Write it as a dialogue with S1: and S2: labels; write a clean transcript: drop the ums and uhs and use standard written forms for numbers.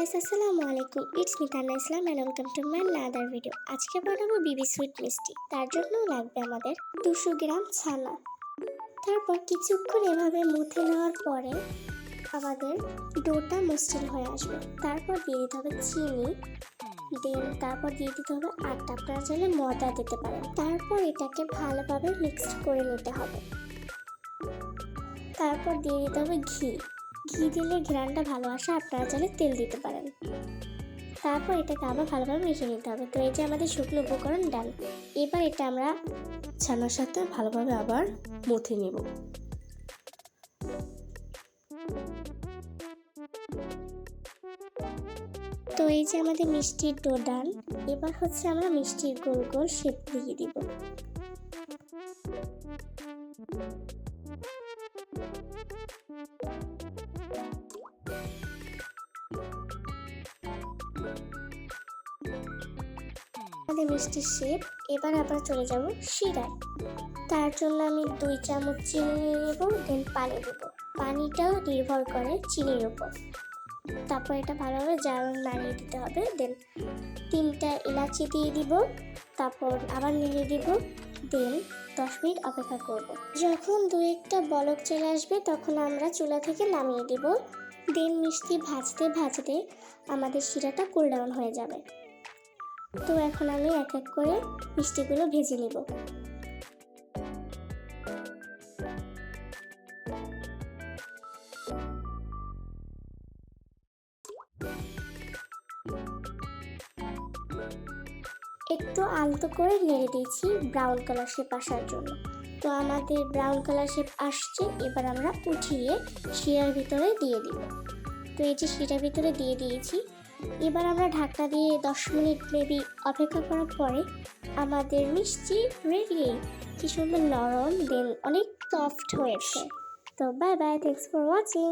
S1: Guys, আসসালামু আলাইকুম। It's me Tanna Islam and welcome to my another video. আজকে বানাবো বিবি সুইট মিষ্টি। তার জন্য লাগবে আমাদের 200 গ্রাম ছানা। তারপর কিছুক্ষণ এভাবে মুথে নেওয়ার পরে আমাদের ডোটা মসৃণ হয়ে আসবে। তারপর দিয়ে দিতে হবে চিনি, তারপর দিয়ে দিতে হবে আটা। আপনারা চাইলে ময়দা দিতে পারেন। তারপর এটাকে ভালোভাবে মিক্সড করে নিতে হবে। তারপর দিয়ে দিতে হবে ঘি দিলে ঘ্রাণটা ভালো আসে। আপনারা চাইলে তেল দিতে পারেন। তারপর এটাকে আবার ভালোভাবে মিশিয়ে নিতে হবে। তো এই যে আমাদের শুকনো উপকরণ ডান। এবার এটা আমরা
S2: ছানার সাথে ভালোভাবে আবার মথে নেব।
S1: তো এই যে আমাদের মিষ্টির ডো ডান। এবার হচ্ছে আমরা মিষ্টির গোল গোল শেপ দিয়ে দিব। আমাদের মিষ্টির শেপ। এবার আমরা চলে যাব শিরায়। তার জন্য আমি 2 চামচ চিনি নিয়ে নেব, দেন পানি দেব। পানিটাও নির্ভর করে চিনির উপর। তারপর এটা ভালোভাবে নাড়িয়ে দিতে হবে। দেন 3টা এলাচি দিয়ে দিব। তারপর আবার নেড়ে দিব। দেন 10 মিনিট অপেক্ষা করব। যখন 2-1টা বলক চলে আসবে তখন আমরা চুলা থেকে নামিয়ে দেব। দেন মিষ্টি ভাজতে ভাজতে আমাদের শিরাটা কুল ডাউন হয়ে যাবে। তো এখন আমি এক এক করে মিষ্টিগুলো ভেজে নিব। একটু আলতো করে নেড়ে দিয়েছি ব্রাউন কালার শেপ আসার জন্য। তো আমাদের ব্রাউন কালার শেপ আসছে। এবার আমরা উঠিয়ে শিরার ভিতরে দিয়ে দিব। তো এই যে শিরার ভিতরে দিয়ে দিয়েছি। এবার আমরা ঢাকনা দিয়ে 10 মিনিট মেবি অপেক্ষা করার পরে আমাদের মিষ্টি রেডি। কি সুন্দর নরম, দেন অনেক সফট হয়েছে। তো bye bye, thanks for watching.